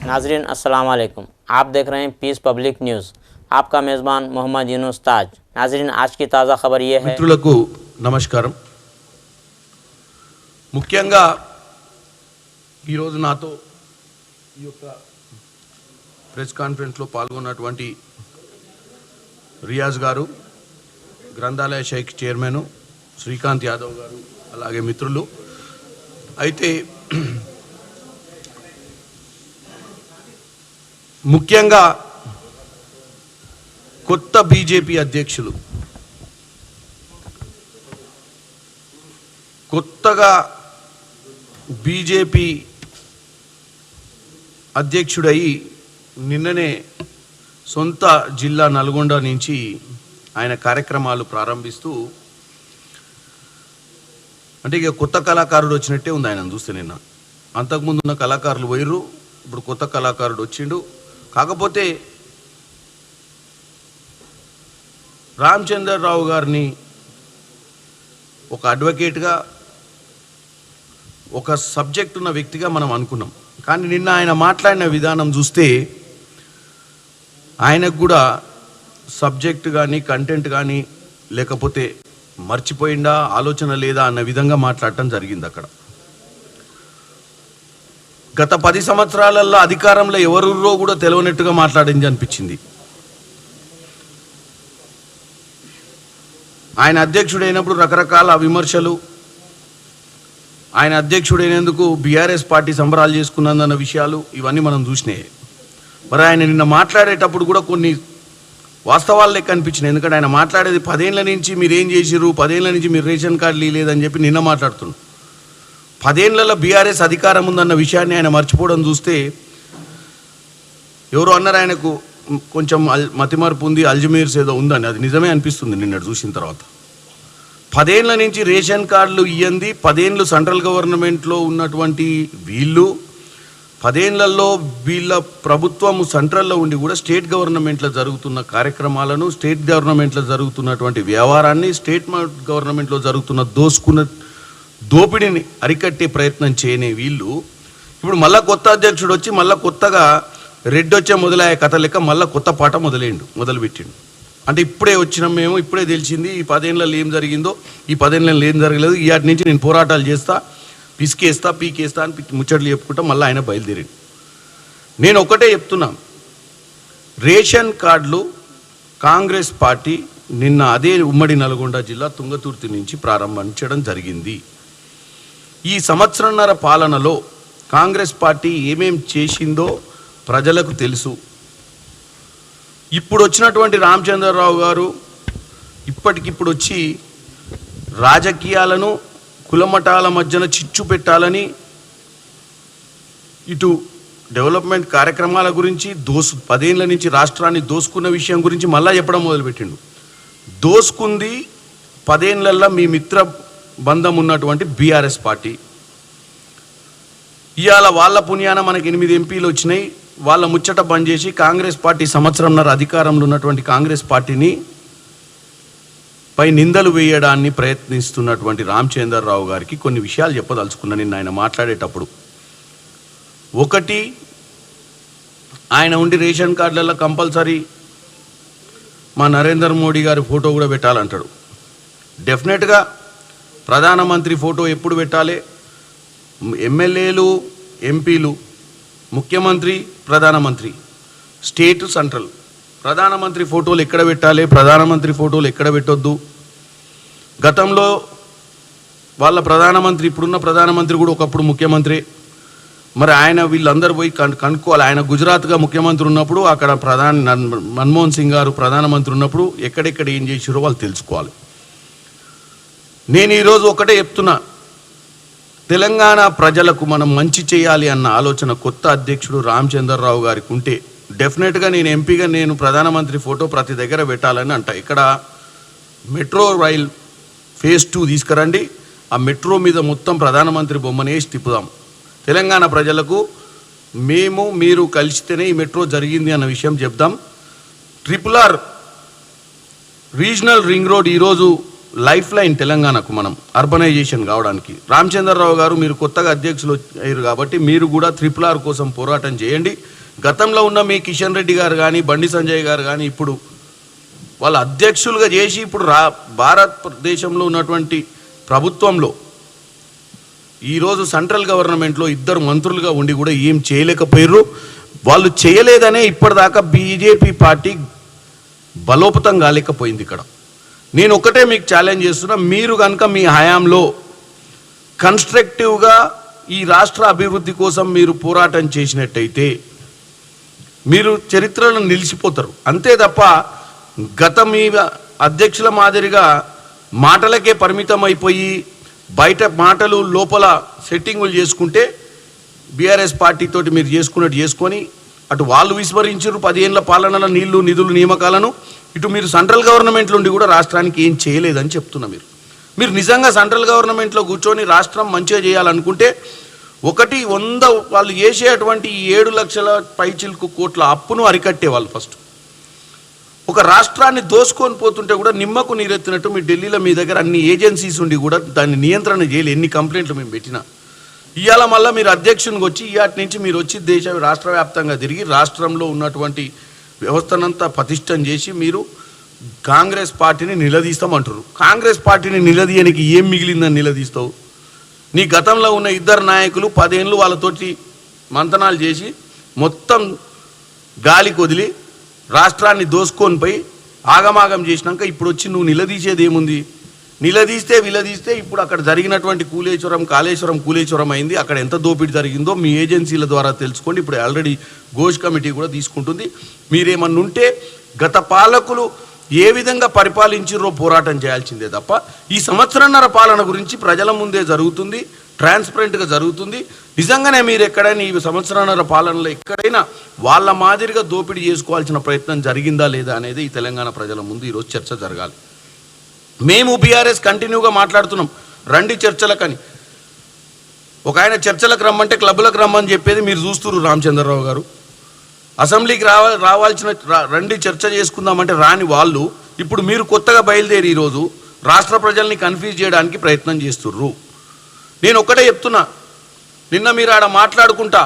नाजरीन अस्सलाम वालेकुम। आप देख रहे हैं पीस पब्लिक न्यूज़। आपका मेज़बान मोहम्मद यूनुस ताज। नाजरीन आज की ताज़ा खबर यह है। మిత్రులకు నమస్కారం। ముఖ్యంగా ఈరోజు నాతో ఈ యొక్క ప్రెస్ కాన్ఫరెన్స్లో పాల్గొన్నటువంటి రియాజ్ గారు, గ్రంథాలయ శాఖ చైర్మన్ శ్రీకాంత్ యాదవ్ గారు, అలాగే మిత్రులు అయితే ముఖ్యంగా కొత్త బీజేపీ అధ్యక్షులు కొత్తగా బీజేపీ అధ్యక్షుడై నిన్ననే సొంత జిల్లా నల్గొండ నుంచి ఆయన కార్యక్రమాలు ప్రారంభిస్తూ అంటే ఇక కొత్త కళాకారుడు వచ్చినట్టే ఉంది ఆయన చూస్తే. నిన్న అంతకుముందు ఉన్న కళాకారులు పోయిర్రు, ఇప్పుడు కొత్త కళాకారుడు వచ్చిండు. కాకపోతే రామచంద్రరావు గారిని ఒక అడ్వకేట్గా, ఒక సబ్జెక్ట్ ఉన్న వ్యక్తిగా మనం అనుకున్నాం. కానీ నిన్న ఆయన మాట్లాడిన విధానం చూస్తే ఆయనకు కూడా సబ్జెక్ట్ కానీ కంటెంట్ కానీ లేకపోతే మర్చిపోయిందా, ఆలోచన లేదా అన్న విధంగా మాట్లాడటం జరిగింది. అక్కడ గత 10 సంవత్సరాలలో అధికారంలో ఎవరురో కూడా తెలియనట్టుగా మాట్లాడింది అనిపించింది. ఆయన అధ్యక్షుడైనప్పుడు రకరకాల విమర్శలు, ఆయన అధ్యక్షుడైనందుకు బీఆర్ఎస్ పార్టీ సంబరాలు చేసుకున్నదన్న విషయాలు ఇవన్నీ మనం చూసినాయి. మరి ఆయన నిన్న మాట్లాడేటప్పుడు కూడా కొన్ని వాస్తవాలు లెక్క అనిపించినాయి. ఎందుకంటే ఆయన మాట్లాడేది 10 ఏళ్ల నుంచి మీరు ఏం చేసిర్రు, 10 ఏళ్ల నుంచి మీరు రేషన్ కార్డులు లేదని చెప్పి నిన్న మాట్లాడుతున్నాడు. 10 ఏళ్లలో బీఆర్ఎస్ అధికారం ఉందన్న విషయాన్ని ఆయన మర్చిపోవడం చూస్తే, ఎవరో అన్నారు ఆయనకు కొంచెం మతిమరుపు ఉంది, అల్జమీర్స్ ఏదో ఉందని. అది నిజమే అనిపిస్తుంది నిన్న చూసిన తర్వాత. 10 ఏళ్ల నుంచి రేషన్ కార్డులు ఇయ్యంది, 10 ఏళ్ళు సెంట్రల్ గవర్నమెంట్లో ఉన్నటువంటి వీళ్ళు, 10 ఏళ్లలో వీళ్ళ ప్రభుత్వము సెంట్రల్లో ఉండి కూడా స్టేట్ గవర్నమెంట్లో జరుగుతున్న కార్యక్రమాలను, స్టేట్ గవర్నమెంట్లో జరుగుతున్నటువంటి వ్యవహారాన్ని, స్టేట్ గవర్నమెంట్లో జరుగుతున్న దోపిడీని అరికట్టే ప్రయత్నం చేయని వీళ్ళు ఇప్పుడు మళ్ళీ కొత్త అధ్యక్షుడు వచ్చి మళ్ళీ కొత్తగా రెడ్డి వచ్చే మొదలయ్యే కథ లెక్క మళ్ళీ కొత్త పాట మొదలుపెట్టిండు. అంటే ఇప్పుడే వచ్చినాం మేము, ఇప్పుడే తెలిసింది ఈ 10 ఏళ్ళలో ఏం జరిగిందో, ఈ 10 ఏళ్ళలో ఏం జరగలేదు, ఈయాటి నుంచి నేను పోరాటాలు చేస్తా, పిసికేస్తా, పీకేస్తా అని ముచ్చట్లు చెప్పుకుంటా మళ్ళీ ఆయన బయలుదేరిండు. నేను ఒకటే చెప్తున్నా, రేషన్ కార్డులు కాంగ్రెస్ పార్టీ నిన్న అదే ఉమ్మడి నల్గొండ జిల్లా తుంగతుర్తి నుంచి ప్రారంభించడం జరిగింది. ఈ సంవత్సరన్నర పాలనలో కాంగ్రెస్ పార్టీ ఏమేం చేసిందో ప్రజలకు తెలుసు. ఇప్పుడు వచ్చినటువంటి రామచంద్రరావు గారు ఇప్పటికిప్పుడు వచ్చి రాజకీయాలను కులమటాల మధ్యన చిచ్చు పెట్టాలని, ఇటు డెవలప్మెంట్ కార్యక్రమాల గురించి 10 ఏళ్ల నుంచి రాష్ట్రాన్ని దోసుకున్న విషయం గురించి మళ్ళా చెప్పడం మొదలుపెట్టిండు. దోసుకుంది 10 ఏళ్లలో మీ మిత్ర బంధం ఉన్నటువంటి బీఆర్ఎస్ పార్టీ. ఇవాళ వాళ్ళ పుణ్యాన మనకి 8 ఎంపీలు వచ్చినాయి. వాళ్ళ ముచ్చట బంద్ చేసి కాంగ్రెస్ పార్టీ సంవత్సరంన్నర అధికారంలో ఉన్నటువంటి కాంగ్రెస్ పార్టీని పై నిందలు వేయడాన్ని ప్రయత్నిస్తున్నటువంటి రామచంద్రరావు గారికి కొన్ని విషయాలు చెప్పదలుచుకున్నాను నిన్న ఆయన మాట్లాడేటప్పుడు. ఒకటి, ఆయన ఉండి రేషన్ కార్డులలో కంపల్సరీ మా నరేంద్ర మోడీ గారి ఫోటో కూడా పెట్టాలంటాడు. డెఫినెట్గా ప్రధానమంత్రి ఫోటో ఎప్పుడు పెట్టాలి? ఎమ్మెల్యేలు, ఎంపీలు, ముఖ్యమంత్రి, ప్రధానమంత్రి, స్టేట్, సెంట్రల్, ప్రధానమంత్రి ఫోటోలు ఎక్కడ పెట్టాలి, ప్రధానమంత్రి ఫోటోలు ఎక్కడ పెట్టొద్దు. గతంలో వాళ్ళ ప్రధానమంత్రి, ఇప్పుడున్న ప్రధానమంత్రి కూడా ఒకప్పుడు ముఖ్యమంత్రి. మరి ఆయన వీళ్ళందరూ పోయి కనుక్కోవాలి. ఆయన గుజరాత్గా ముఖ్యమంత్రి ఉన్నప్పుడు, అక్కడ మన్మోహన్ సింగ్ గారు ప్రధానమంత్రి ఉన్నప్పుడు ఎక్కడెక్కడ ఏం చేసిరో వాళ్ళు తెలుసుకోవాలి. నేను ఈరోజు ఒకటే చెప్తున్నా, తెలంగాణ ప్రజలకు మనం మంచి చేయాలి అన్న ఆలోచన కొత్త అధ్యక్షుడు రామచంద్రరావు గారికి ఉంటే డెఫినెట్గా నేను ఎంపీగా నేను ప్రధానమంత్రి ఫోటో ప్రతి దగ్గర పెట్టాలని అంట. ఇక్కడ మెట్రో రైల్ ఫేజ్ 2 తీసుకురండి, ఆ మెట్రో మీద మొత్తం ప్రధానమంత్రి బొమ్మనే తిప్పుదాం. తెలంగాణ ప్రజలకు మేము మీరు కలిసితేనే ఈ మెట్రో జరిగింది అన్న విషయం చెప్దాం. RRR రీజనల్ రింగ్ రోడ్ ఈరోజు లైఫ్ లైన్ తెలంగాణకు మనం అర్బనైజేషన్ కావడానికి. రామచంద్రరావు గారు మీరు కొత్తగా అధ్యక్షులు అయ్యారు కాబట్టి మీరు కూడా RRR కోసం పోరాటం చేయండి. గతంలో ఉన్న మీ కిషన్ రెడ్డి గారు కానీ బండి సంజయ్ గారు కానీ ఇప్పుడు వాళ్ళ అధ్యక్షులుగా చేసి ఇప్పుడు భారతదేశంలో ఉన్నటువంటి ప్రభుత్వంలో ఈరోజు సెంట్రల్ గవర్నమెంట్లో 2 మంత్రులుగా ఉండి కూడా ఏం చేయలేకపోయారు. వాళ్ళు చేయలేదనే ఇప్పటిదాకా బీజేపీ పార్టీ బలోపేతం కాలేకపోయింది. ఇక్కడ నేను ఒకటే మీకు ఛాలెంజ్ చేస్తున్నా, మీరు కనుక మీ హయాంలో కన్స్ట్రక్టివ్గా ఈ రాష్ట్ర అభివృద్ధి కోసం మీరు పోరాటం చేసినట్టయితే మీరు చరిత్రలో నిలిచిపోతారు. అంతే తప్ప గత మీ అధ్యక్షుల మాదిరిగా మాటలకే పరిమితం అయిపోయి బయట మాటలు లోపల సెట్టింగులు చేసుకుంటే బీఆర్ఎస్ పార్టీతోటి మీరు చేసుకున్నట్టు చేసుకొని అటు వాళ్ళు విస్మరించారు 10 ఏళ్ల పాలనలో నీళ్లు నిధులు నియామకాలను, ఇటు మీరు సెంట్రల్ గవర్నమెంట్ నుండి కూడా రాష్ట్రానికి ఏం చేయలేదని చెప్తున్నా. మీరు నిజంగా సెంట్రల్ గవర్నమెంట్లో కూర్చొని రాష్ట్రం మంచిగా చేయాలనుకుంటే 100 వాళ్ళు చేసేటువంటి 7 లక్షల పైచిలకు కోట్ల అప్పును అరికట్టే వాళ్ళు ఫస్ట్. ఒక రాష్ట్రాన్ని దోసుకొని పోతుంటే కూడా నిమ్మకు నీరెత్తినట్టు మీ ఢిల్లీలో మీ దగ్గర అన్ని ఏజెన్సీస్ ఉండి కూడా దాన్ని నియంత్రణ చేయలేదు. ఎన్ని కంప్లైంట్లు మేము పెట్టినా ఇవాళ మళ్ళీ మీరు అధ్యక్షునికి వచ్చి ఇవాటి నుంచి మీరు వచ్చి రాష్ట్ర వ్యాప్తంగా తిరిగి రాష్ట్రంలో ఉన్నటువంటి వ్యవస్థనంతా పటిష్టం చేసి మీరు కాంగ్రెస్ పార్టీని నిలదీస్తామంటారు. కాంగ్రెస్ పార్టీని నిలదీయడానికి ఏం మిగిలిందని నిలదీస్తావు? నీ గతంలో ఉన్న 2 నాయకులు 10 ఏళ్ళు వాళ్ళతోటి మంతనాలు చేసి మొత్తం గాలికి వదిలి రాష్ట్రాన్ని దోసుకొని పోయి ఆగమాగం చేసినాక ఇప్పుడు వచ్చి నువ్వు నిలదీసేది ఏముంది? విలదీస్తే ఇప్పుడు అక్కడ జరిగినటువంటి కాళేశ్వరం అయింది. అక్కడ ఎంత దోపిడీ జరిగిందో మీ ఏజెన్సీల ద్వారా తెలుసుకోండి. ఇప్పుడు ఆల్రెడీ ఘోష్ కమిటీ కూడా తీసుకుంటుంది. మీరేమన్నా ఉంటే గత పాలకులు ఏ విధంగా పరిపాలించారో పోరాటం చేయాల్సిందే తప్ప ఈ సంవత్సరన్నర పాలన గురించి ప్రజల ముందే జరుగుతుంది, ట్రాన్స్పరెంట్గా జరుగుతుంది. నిజంగానే మీరు ఎక్కడైనా ఈ సంవత్సరన్నర పాలనలో ఎక్కడైనా వాళ్ళ మాదిరిగా దోపిడీ చేసుకోవాల్సిన ప్రయత్నం జరిగిందా లేదా అనేది ఈ తెలంగాణ ప్రజల ముందు ఈరోజు చర్చ జరగాలి. మేము బీఆర్ఎస్ కంటిన్యూగా మాట్లాడుతున్నాం, రండి చర్చలకని. ఒక ఆయన చర్చలకు రమ్మంటే క్లబ్లకు రమ్మని చెప్పేది మీరు చూస్తున్నారు. రామచంద్రరావు గారు అసెంబ్లీకి రావాల్సిన రండి చర్చ చేసుకుందామంటే రాని వాళ్ళు ఇప్పుడు మీరు కొత్తగా బయలుదేరి ఈరోజు రాష్ట్ర ప్రజల్ని కన్ఫ్యూజ్ చేయడానికి ప్రయత్నం చేస్తుర్రు. నేను ఒక్కటే చెప్తున్నా, నిన్న మీరు ఆడ మాట్లాడుకుంటా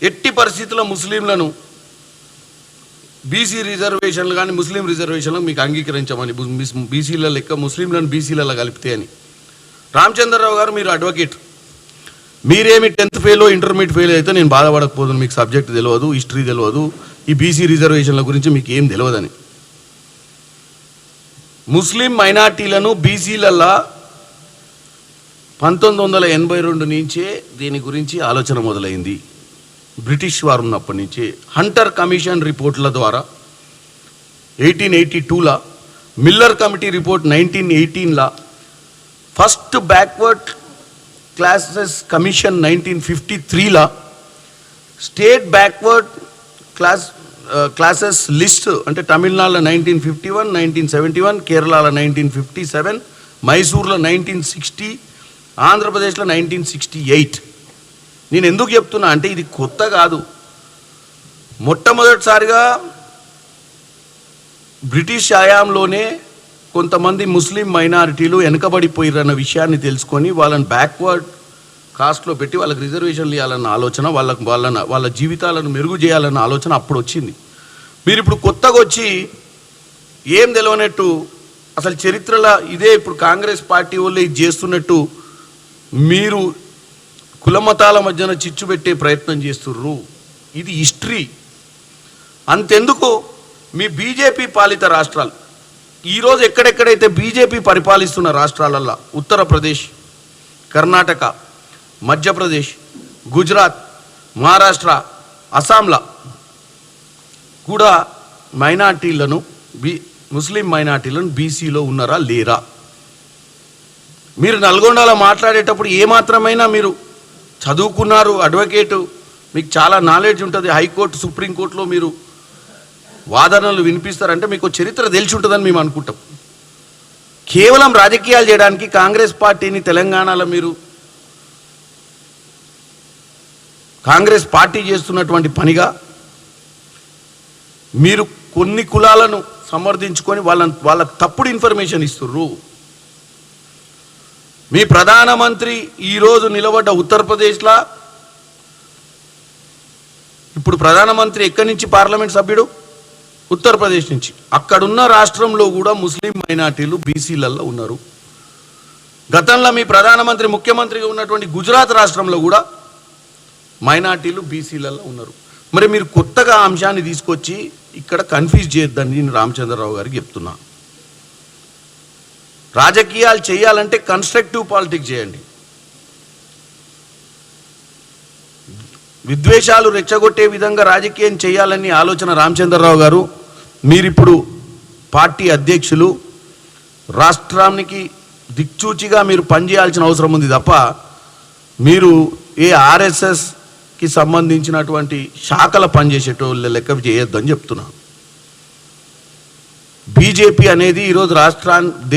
ఎట్టి పరిస్థితుల్లో ముస్లింలను బీసీ రిజర్వేషన్లు కానీ ముస్లిం రిజర్వేషన్లు మీకు అంగీకరించమని, బీసీల లెక్క ముస్లింలను బీసీలలో కలిపితే అని. రామచంద్రరావు గారు మీరు అడ్వకేట్, మీరేమి 10th ఫెయిల్ ఇంటర్మీడియట్ ఫెయిల్ అయితే నేను బాధపడకపోదును. మీకు సబ్జెక్ట్ తెలియదు, హిస్టరీ తెలియదు, ఈ బీసీ రిజర్వేషన్ల గురించి మీకు ఏం తెలియదని. ముస్లిం మైనార్టీలను బీసీలల్లా 1982 నుంచే దీని గురించి ఆలోచన మొదలైంది. బ్రిటిష్ వారు ఉన్నప్పటి నుంచి హంటర్ కమిషన్ రిపోర్ట్ల ద్వారా 1882లా, మిల్లర్ కమిటీ రిపోర్ట్ 1918లా, ఫస్ట్ బ్యాక్వర్డ్ క్లాసెస్ కమిషన్ 1953లా, స్టేట్ బ్యాక్వర్డ్ క్లాసెస్ లిస్ట్ అంటే తమిళనాడులో 1951, 1971, కేరళలో 1957, మైసూర్లో 1960, ఆంధ్రప్రదేశ్లో 1968. నేను ఎందుకు చెప్తున్నా అంటే ఇది కొత్త కాదు. మొట్టమొదటిసారిగా బ్రిటిష్ హయాంలోనే కొంతమంది ముస్లిం మైనారిటీలు వెనుకబడిపోయారన్న విషయాన్ని తెలుసుకొని వాళ్ళని బ్యాక్వర్డ్ కాస్ట్లో పెట్టి వాళ్ళకి రిజర్వేషన్లు ఇవ్వాలన్న ఆలోచన, వాళ్ళ జీవితాలను మెరుగు చేయాలన్న ఆలోచన అప్పుడు వచ్చింది. మీరు ఇప్పుడు కొత్తగా వచ్చి ఏం తెలియనట్టు అసలు చరిత్రలో ఇదే ఇప్పుడు కాంగ్రెస్ పార్టీ వాళ్ళు ఇది చేస్తున్నట్టు మీరు కులమతాల మధ్యన చిచ్చు పెట్టే ప్రయత్నం చేస్తుర్రు. ఇది హిస్టరీ. అంతెందుకు మీ బీజేపీ పాలిత రాష్ట్రాలు ఈరోజు ఎక్కడెక్కడైతే బీజేపీ పరిపాలిస్తున్న రాష్ట్రాలల్లో ఉత్తరప్రదేశ్, కర్ణాటక, మధ్యప్రదేశ్, గుజరాత్, మహారాష్ట్ర, అస్సాంలో కూడా ముస్లిం మైనార్టీలను బీసీలో ఉన్నారా లేరా? మీరు నల్గొండలో మాట్లాడేటప్పుడు ఏమాత్రమైనా మీరు చదువుకున్నారు, అడ్వకేటు, మీకు చాలా నాలెడ్జ్ ఉంటుంది, హైకోర్టు సుప్రీంకోర్టులో మీరు వాదనలు వినిపిస్తారంటే మీకు చరిత్ర తెలిసి ఉంటుందని మేము అనుకుంటాం. కేవలం రాజకీయాలు చేయడానికి కాంగ్రెస్ పార్టీని తెలంగాణలో కాంగ్రెస్ పార్టీ చేస్తున్నటువంటి పనిగా మీరు కొన్ని కులాలను సమర్థించుకొని వాళ్ళకి తప్పుడు ఇన్ఫర్మేషన్ ఇస్తుర్రు. మీ ప్రధానమంత్రి ఈరోజు నిలబడ్డ ఉత్తరప్రదేశ్లో, ఇప్పుడు ప్రధానమంత్రి ఎక్కడి నుంచి పార్లమెంట్ సభ్యుడు? ఉత్తరప్రదేశ్ నుంచి. అక్కడున్న రాష్ట్రంలో కూడా ముస్లిం మైనార్టీలు బీసీలలో ఉన్నారు. గతంలో మీ ప్రధానమంత్రి ముఖ్యమంత్రిగా ఉన్నటువంటి గుజరాత్ రాష్ట్రంలో కూడా మైనార్టీలు బీసీలలో ఉన్నారు. మరి మీరు కొత్తగా అంశాన్ని తీసుకొచ్చి ఇక్కడ కన్ఫ్యూజ్ చేయొద్దని నేను రామచంద్రరావు గారికి చెప్తున్నా. రాజకీయాలు చేయాలంటే కన్స్ట్రక్టివ్ పాలిటిక్స్ చేయండి. విద్వేషాలు రెచ్చగొట్టే విధంగా రాజకీయం చేయాలని ఆలోచన రామచంద్రరావు గారు, మీరిప్పుడు పార్టీ అధ్యక్షులు, రాష్ట్రానికి దిక్చూచిగా మీరు పనిచేయాల్సిన అవసరం ఉంది తప్ప మీరు ఏ ఆర్ఎస్ఎస్కి సంబంధించినటువంటి శాఖల పనిచేసేటోళ్ళ లెక్క చేయొద్దని చెప్తున్నా. బీజేపీ అనేది ఈరోజు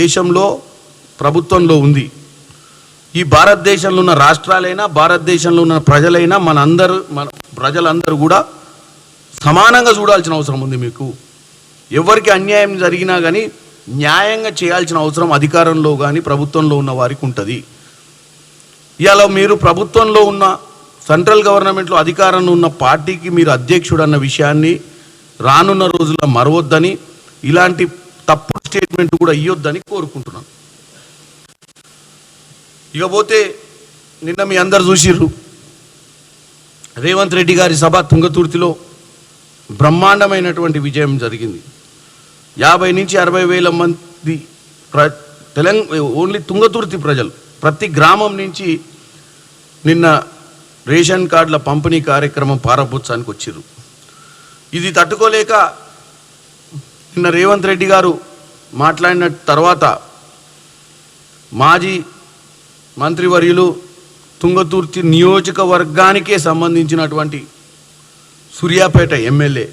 దేశంలో ప్రభుత్వంలో ఉంది. ఈ భారతదేశంలో ఉన్న రాష్ట్రాలైనా భారతదేశంలో ఉన్న ప్రజలైనా మన ప్రజలందరూ కూడా సమానంగా చూడాల్సిన అవసరం ఉంది. మీకు ఎవరికి అన్యాయం జరిగినా కానీ న్యాయంగా చేయాల్సిన అవసరం అధికారంలో కానీ ప్రభుత్వంలో ఉన్న వారికి ఉంటుంది. ఇవాళ మీరు ప్రభుత్వంలో ఉన్న సెంట్రల్ గవర్నమెంట్లో అధికారంలో ఉన్న పార్టీకి మీరు అధ్యక్షుడు అన్న విషయాన్ని రానున్న రోజుల్లో మరవద్దని, ఇలాంటి తప్పుడు స్టేట్మెంట్ కూడా ఇవ్వొద్దని కోరుకుంటున్నాను. ఇకపోతే నిన్న మీ అందరు చూసిర్రు, రేవంత్ రెడ్డి గారి సభ తుంగతుర్తిలో బ్రహ్మాండమైనటువంటి విజయం జరిగింది. 50 నుంచి 60 వేల మంది ఓన్లీ తుంగతుర్తి ప్రజలు ప్రతి గ్రామం నుంచి నిన్న రేషన్ కార్డుల పంపిణీ కార్యక్రమం ప్రారంభోత్సవానికి వచ్చిర్రు. ఇది తట్టుకోలేక నిన్న రేవంత్ రెడ్డి గారు మాట్లాడిన తర్వాత మాజీ మంత్రివర్యులు తుంగతుర్తి నియోజకవర్గానికే సంబంధించినటువంటి సూర్యాపేట ఎమ్మెల్యే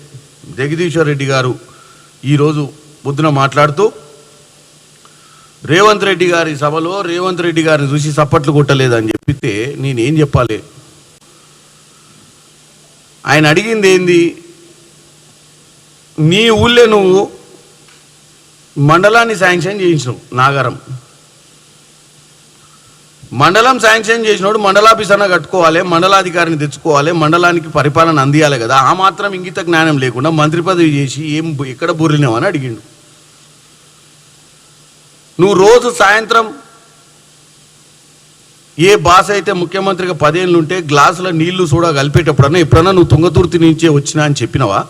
జగదీశ్వర్ రెడ్డి గారు ఈరోజు పొద్దున మాట్లాడుతూ రేవంత్ రెడ్డి గారి సభలో రేవంత్ రెడ్డి గారిని చూసి చప్పట్లు కొట్టలేదని చెప్పితే నేనేం చెప్పాలి? ఆయన అడిగింది ఏంది? నీ ఊళ్ళో నువ్వు మండలాన్ని శాంక్షన్ చేయించినావు, నాగారం మండలం శాంక్షన్ చేసినోడు మండలాఫీస్ అన్న కట్టుకోవాలి, మండలాధికారిని తెచ్చుకోవాలి, మండలానికి పరిపాలన అందియాలి కదా. ఆ మాత్రం ఇంగిత జ్ఞానం లేకుండా మంత్రి పదవి చేసి ఎక్కడ బుర్రినావని అడిగిండు. నువ్వు రోజు సాయంత్రం ఏ బాస్ అయితే ముఖ్యమంత్రిగా 10 ఏళ్ళు ఉంటే గ్లాసుల నీళ్లు చూడ కలిపేటప్పుడన్నా ఎప్పుడన్నా నువ్వు తుంగతుర్తి నుంచే వచ్చినా అని చెప్పినవా?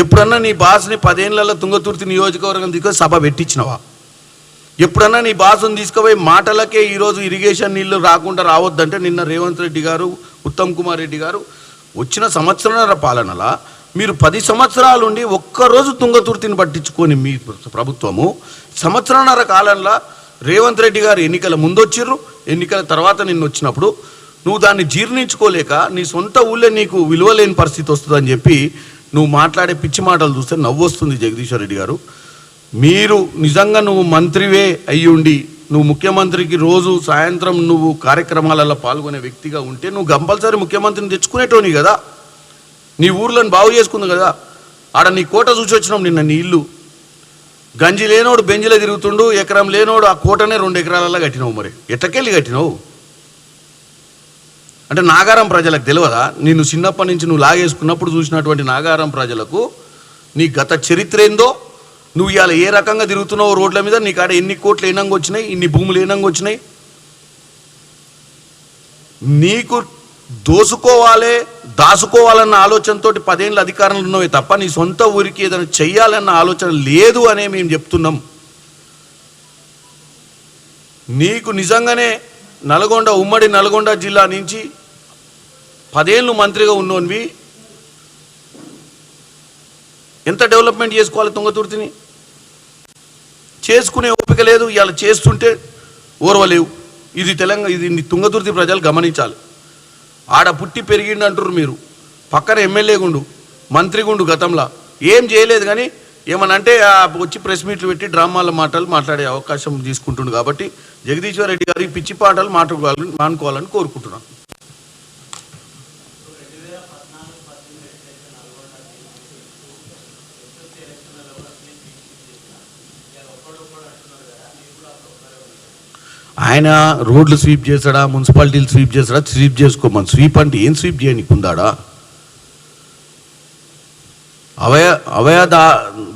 ఎప్పుడన్నా నీ బాస్ని 10 ఏళ్లలో తుంగతుర్తి నియోజకవర్గం తీసుకొని సభ పెట్టించినవా? ఎప్పుడన్నా నీ బాసుని తీసుకుపోయి మాటలకే ఈరోజు ఇరిగేషన్ నీళ్లు రాకుండా రావద్దంటే నిన్న రేవంత్ రెడ్డి గారు, ఉత్తమ్ కుమార్ రెడ్డి గారు వచ్చిన సంవత్సరాల పాలనలా మీరు 10 సంవత్సరాలుండి ఒక్కరోజు తుంగతుర్తిని పట్టించుకొని మీ ప్రభుత్వము సంవత్సరాల కాలంలో రేవంత్ రెడ్డి గారు ఎన్నికల ముందొచ్చిర్రు, ఎన్నికల తర్వాత నిన్ను వచ్చినప్పుడు నువ్వు దాన్ని జీర్ణించుకోలేక నీ సొంత ఊళ్ళో నీకు విలువలేని పరిస్థితి వస్తుందని చెప్పి నువ్వు మాట్లాడే పిచ్చి మాటలు చూస్తే నవ్వొస్తుంది. జగదీశ్వర్ రెడ్డి గారు, మీరు నిజంగా నువ్వు మంత్రివే అయ్యుండి నువ్వు ముఖ్యమంత్రికి రోజు సాయంత్రం నువ్వు కార్యక్రమాలలో పాల్గొనే వ్యక్తిగా ఉంటే నువ్వు కంపల్సరీ ముఖ్యమంత్రిని తెచ్చుకునేటోని కదా. నీ ఊర్లను బాగు చేసుకుంది కదా. ఆడ నీ కోట చూసి వచ్చినాం నిన్న. నీ ఇల్లు గంజి లేనోడు బెంజిలో తిరుగుతుండు, ఎకరం లేనోడు ఆ కోటనే 2 ఎకరాలలో కట్టినావు. మరి ఎట్టకెళ్ళి కట్టినావు అంటే నాగారం ప్రజలకు తెలియదా? నిన్ను చిన్నప్పటి నుంచి నువ్వు లాగేసుకున్నప్పుడు చూసినటువంటి నాగారం ప్రజలకు నీ గత చరిత్ర ఏందో, నువ్వు ఇవాళ ఏ రకంగా తిరుగుతున్నావు రోడ్ల మీద, నీ కాడ ఎన్ని కోట్లు ఏనంగా వచ్చినాయి, ఇన్ని భూములు ఏనంగా వచ్చినాయి. నీకు దాసుకోవాలన్న ఆలోచనతో 10 ఏళ్ళ అధికారంలో ఉన్నవే తప్ప నీ సొంత ఊరికి ఏదైనా చెయ్యాలన్న ఆలోచన లేదు అనే మేము చెప్తున్నాం. నీకు నిజంగానే ఉమ్మడి నల్గొండ జిల్లా నుంచి 10 ఏళ్ళు మంత్రిగా ఉన్నోనివి ఎంత డెవలప్మెంట్ చేసుకోవాలి? తుంగతుర్తిని చేసుకునే ఓపిక లేదు. ఇవాళ చేస్తుంటే ఓర్వలేవు. ఇది తుంగతుర్తి ప్రజలు గమనించాలి. ఆడ పుట్టి పెరిగిండు అంటారు మీరు, పక్కన ఎమ్మెల్యే గుండు, మంత్రి గుండు, గతంలో ఏం చేయలేదు. కానీ ఏమన్నా అంటే వచ్చి ప్రెస్ మీట్లు పెట్టి డ్రామాల మాటలు మాట్లాడే అవకాశం తీసుకుంటుండు. కాబట్టి జగదీశ్వర్ రెడ్డి గారి పిచ్చి పాటలు మానుకోవాలని కోరుకుంటున్నాను. ఆయన రోడ్లు స్వీప్ చేస్తాడా, మున్సిపాలిటీలు స్వీప్ చేస్తాడా? స్వీప్ చేసుకోమని. స్వీప్ అంటే ఏం స్వీప్ చేయనీకి ఉందాడా?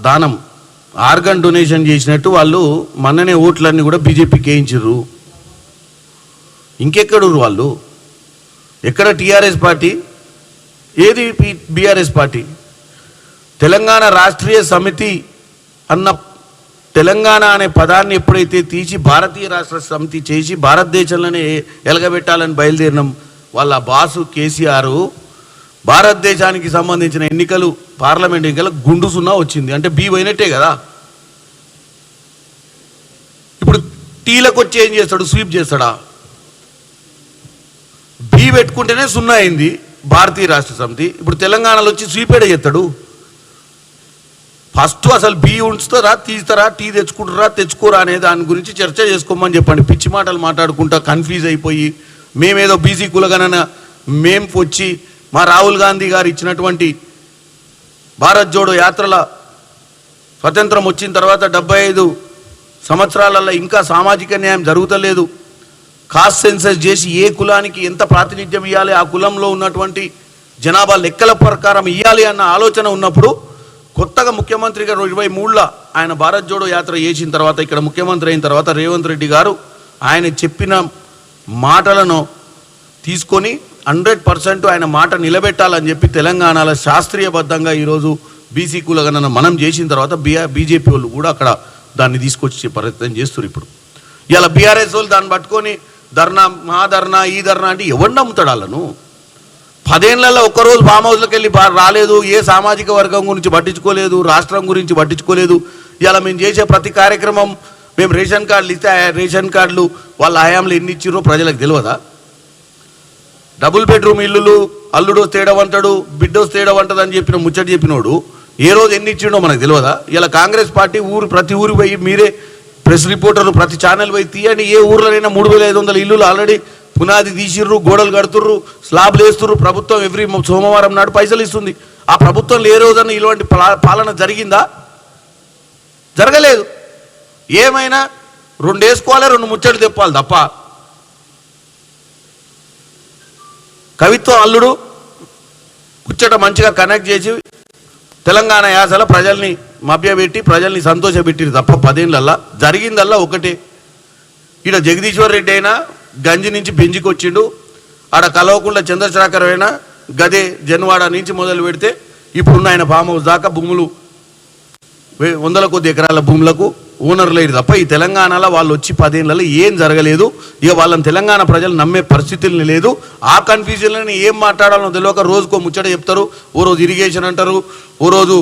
దానం ఆర్గన్ డొనేషన్ చేసినట్టు వాళ్ళు మొన్ననే ఓట్లన్నీ కూడా బీజేపీకి వేయించారు. ఇంకెక్కడురు వాళ్ళు? ఎక్కడ టీఆర్ఎస్ పార్టీ, ఏది బీఆర్ఎస్ పార్టీ? తెలంగాణ రాష్ట్రీయ సమితి అన్న తెలంగాణ అనే పదాన్ని ఎప్పుడైతే తీసి భారతీయ రాష్ట్ర సమితి చేసి భారతదేశంలోనే ఎలగబెట్టాలని బయలుదేరినాం. వాళ్ళ బాసు కేసీఆర్ భారతదేశానికి సంబంధించిన ఎన్నికలు, పార్లమెంట్ ఎన్నికలు గుండు సున్నా వచ్చింది అంటే బీ పోయినట్టే కదా. ఇప్పుడు టీలకు వచ్చి ఏం చేస్తాడు? స్వీప్ చేస్తాడా? బీ పెట్టుకుంటేనే సున్నా అయింది భారతీయ రాష్ట్ర సమితి. ఇప్పుడు తెలంగాణలో వచ్చి స్వీపేడ చేస్తాడు. ఫస్ట్ అసలు బీ ఉంచుతారా, తీస్తారా, టీ తెచ్చుకుంటారా, తెచ్చుకోరా అనే దాని గురించి చర్చ చేసుకోమని చెప్పండి. పిచ్చి మాటలు మాట్లాడుకుంటా కన్ఫ్యూజ్ అయిపోయి మేమేదో బీసీ కులగణన మేము వచ్చి మా రాహుల్ గాంధీ గారు ఇచ్చినటువంటి భారత్ జోడో యాత్రల స్వతంత్రం వచ్చిన తర్వాత 75 సంవత్సరాలలో ఇంకా సామాజిక న్యాయం జరుగుతలేదు. కాస్ట్ సెన్సస్ చేసి ఏ కులానికి ఎంత ప్రాతినిధ్యం ఇవ్వాలి, ఆ కులంలో ఉన్నటువంటి జనాభా లెక్కల ప్రకారం ఇవ్వాలి అన్న ఆలోచన ఉన్నప్పుడు కొత్తగా ముఖ్యమంత్రిగా 23లో ఆయన భారత్ జోడో యాత్ర చేసిన తర్వాత ఇక్కడ ముఖ్యమంత్రి అయిన తర్వాత రేవంత్ రెడ్డి గారు ఆయన చెప్పిన మాటలను తీసుకొని 100% ఆయన మాట నిలబెట్టాలని చెప్పి తెలంగాణలో శాస్త్రీయబద్ధంగా ఈరోజు బీసీ కులగణన మనం చేసిన తర్వాత బీజేపీ వాళ్ళు కూడా అక్కడ దాన్ని తీసుకొచ్చే ప్రయత్నం చేస్తారు. ఇప్పుడు ఇలా బీఆర్ఎస్ వాళ్ళు దాన్ని పట్టుకొని ధర్నా, మహాధర్నా, ఈ ధర్నా అంటే ఎవరు నమ్ముతాడు వాళ్ళను? 10 ఏళ్లలో ఒక్కరోజు ఫామ్ హౌస్లోకి వెళ్ళి రాలేదు, ఏ సామాజిక వర్గం గురించి పట్టించుకోలేదు, రాష్ట్రం గురించి పట్టించుకోలేదు. ఇలా మేము చేసే ప్రతి కార్యక్రమం మేము రేషన్ కార్డులు ఇస్తే ఆ రేషన్ కార్డులు వాళ్ళ హయాంలో ఎన్ని ఇచ్చిర్రో ప్రజలకు తెలియదా? డబుల్ బెడ్రూమ్ ఇల్లులు అల్లుడు తేడవంటాడు, బిడ్డో తేడవంటది అని చెప్పిన ముచ్చట చెప్పినోడు ఏ రోజు ఎన్ని ఇచ్చిండో మనకు తెలియదా? ఇలా కాంగ్రెస్ పార్టీ ప్రతి ఊరు పోయి మీరే ప్రెస్ రిపోర్టర్లు ప్రతి ఛానల్ పోయి తీయండి. ఏ ఊర్లోనైనా 3500 ఇల్లులు ఆల్రెడీ పునాది తీసిర్రు, గోడలు కడుతుర్రు, స్లాబ్లు వేస్తుర్రు. ప్రభుత్వం ఎవ్రీ సోమవారం నాడు పైసలు ఇస్తుంది. ఆ ప్రభుత్వంలో ఏ రోజన్నా ఇలాంటి పాలన జరిగిందా? జరగలేదు. ఏమైనా 2 వేసుకోవాలి, 2 ముచ్చట్లు తెప్పాలి తప్ప కవిత్వం అల్లుడు ముచ్చట మంచిగా కనెక్ట్ చేసి తెలంగాణ యాసల ప్రజల్ని మభ్యపెట్టి ప్రజల్ని సంతోషపెట్టిరు తప్ప 10 ఏళ్ళల్లా జరిగిందల్లా ఒకటే. ఈడ జగదీశ్వర్ రెడ్డి అయినా గంజి నుంచి బెంజికి వచ్చిండు, ఆడ కలవకుండా చంద్రశేఖర్ అయినా గదే జన్వాడ నుంచి మొదలు పెడితే ఇప్పుడున్న ఆయన ఫామ్ హౌస్ దాకా భూములు 100 కొద్ది ఎకరాల భూములకు ఓనర్ లేరు తప్ప ఈ తెలంగాణలో వాళ్ళు వచ్చి 10 ఏళ్ళలో ఏం జరగలేదు. ఇక వాళ్ళని తెలంగాణ ప్రజలు నమ్మే పరిస్థితులు లేదు. ఆ కన్ఫ్యూజన్లని ఏం మాట్లాడాలో తెలియక రోజుకో ముచ్చట చెప్తారు. ఓ రోజు ఇరిగేషన్ అంటారు, ఓ రోజు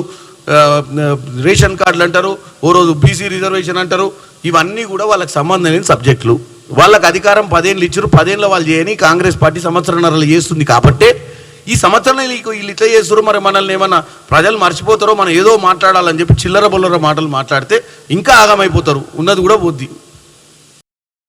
రేషన్ కార్డులు అంటారు, ఓ రోజు బీసీ రిజర్వేషన్ అంటారు. ఇవన్నీ కూడా వాళ్ళకి సంబంధం లేని సబ్జెక్టులు. వాళ్ళకి అధికారం 10 ఏళ్ళు ఇచ్చారు, 10 ఏళ్ళ వాళ్ళు చేయని కాంగ్రెస్ పార్టీ సంవత్సరంన్నరలు చేస్తుంది. కాబట్టి ఈ సంవత్సరం వీళ్ళు ఇట్లా చేస్తారు, మరి మనల్ని ఏమన్నా ప్రజలు మర్చిపోతారో, మనం ఏదో మాట్లాడాలని చెప్పి చిల్లర బొల్లర మాటలు మాట్లాడితే ఇంకా ఆగమైపోతారు, ఉన్నది కూడా పోద్ది.